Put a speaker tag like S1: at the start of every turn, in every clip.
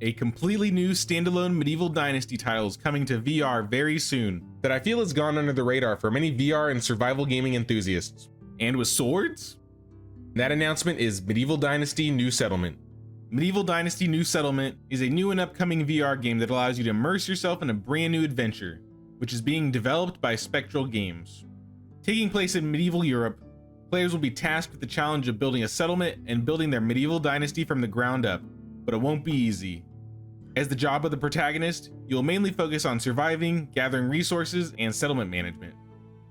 S1: A completely new standalone Medieval Dynasty title is coming to VR very soon that I feel has gone under the radar for many VR and survival gaming enthusiasts. And with swords? That announcement is Medieval Dynasty New Settlement. Medieval Dynasty New Settlement is a new and upcoming VR game that allows you to immerse yourself in a brand new adventure, which is being developed by Spectral Games. Taking place in medieval Europe, players will be tasked with the challenge of building a settlement and building their medieval dynasty from the ground up, but it won't be easy. As the job of the protagonist, you will mainly focus on surviving, gathering resources, and settlement management.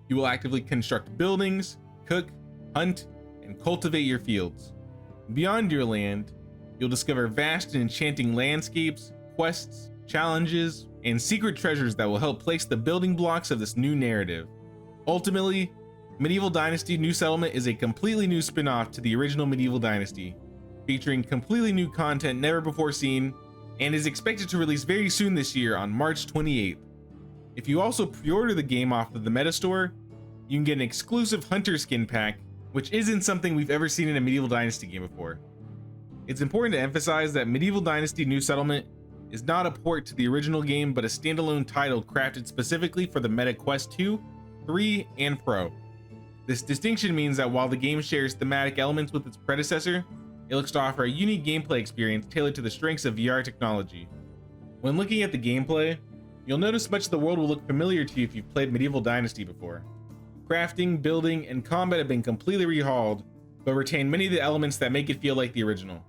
S1: You will actively construct buildings, cook, hunt, and cultivate your fields. Beyond your land, you'll discover vast and enchanting landscapes, quests, challenges, and secret treasures that will help place the building blocks of this new narrative. Ultimately, Medieval Dynasty New Settlement is a completely new spin-off to the original Medieval Dynasty, featuring completely new content never before seen, and is expected to release very soon this year on March 28th. If you also pre-order the game off of the Meta Store, you can get an exclusive Hunter skin pack, which isn't something we've ever seen in a Medieval Dynasty game before. It's important to emphasize that Medieval Dynasty New Settlement is not a port to the original game, but a standalone title crafted specifically for the Meta Quest 2, 3, and Pro. This distinction means that while the game shares thematic elements with its predecessor, it looks to offer a unique gameplay experience tailored to the strengths of VR technology. When looking at the gameplay, you'll notice much of the world will look familiar to you if you've played Medieval Dynasty before. Crafting, building, and combat have been completely rehauled, but retain many of the elements that make it feel like the original.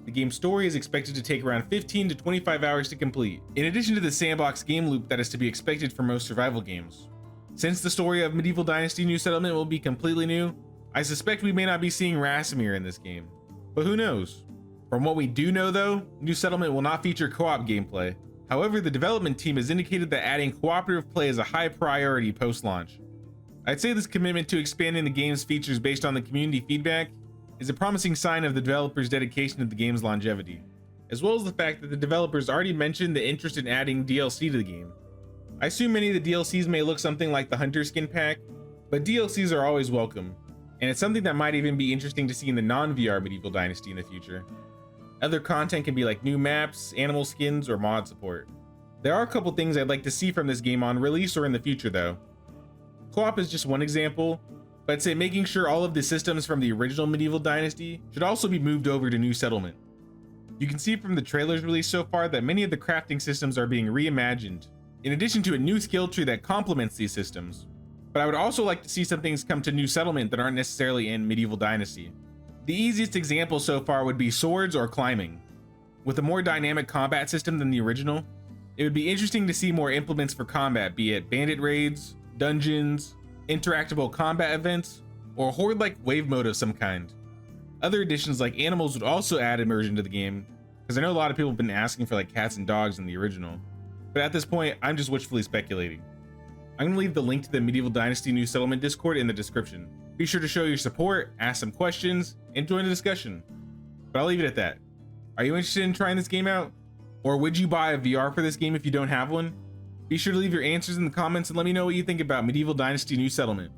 S1: The game's story is expected to take around 15 to 25 hours to complete, in addition to the sandbox game loop that is to be expected for most survival games. Since the story of Medieval Dynasty New Settlement will be completely new, I suspect we may not be seeing Rasimir in this game, but who knows? From what we do know though, New Settlement will not feature co-op gameplay. However, the development team has indicated that adding cooperative play is a high priority post-launch. I'd say this commitment to expanding the game's features based on the community feedback is a promising sign of the developers' dedication to the game's longevity, as well as the fact that the developers already mentioned the interest in adding DLC to the game. I assume many of the DLCs may look something like the Hunter skin pack, but DLCs are always welcome, and it's something that might even be interesting to see in the non-VR Medieval Dynasty in the future. Other content can be like new maps, animal skins, or mod support. There are a couple things I'd like to see from this game on release or in the future though. Co-op is just one example, but I'd say making sure all of the systems from the original Medieval Dynasty should also be moved over to New Settlement. You can see from the trailers released so far that many of the crafting systems are being reimagined, in addition to a new skill tree that complements these systems. But I would also like to see some things come to New Settlement that aren't necessarily in Medieval Dynasty. The easiest example so far would be swords or climbing. With a more dynamic combat system than the original, it would be interesting to see more implements for combat, be it bandit raids, dungeons, interactable combat events, or horde-like wave mode of some kind. Other additions like animals would also add immersion to the game, because I know a lot of people have been asking for like cats and dogs in the original. But at this point, I'm just wishfully speculating. I'm gonna leave the link to the Medieval Dynasty New Settlement Discord in the description. Be sure to show your support, ask some questions, and join the discussion. But I'll leave it at that. Are you interested in trying this game out? Or would you buy a VR for this game if you don't have one? Be sure to leave your answers in the comments and let me know what you think about Medieval Dynasty New Settlement.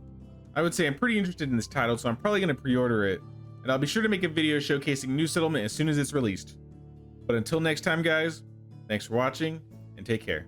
S1: I would say I'm pretty interested in this title, so I'm probably going to pre-order it, and I'll be sure to make a video showcasing New Settlement as soon as it's released. But until next time guys, thanks for watching, and take care.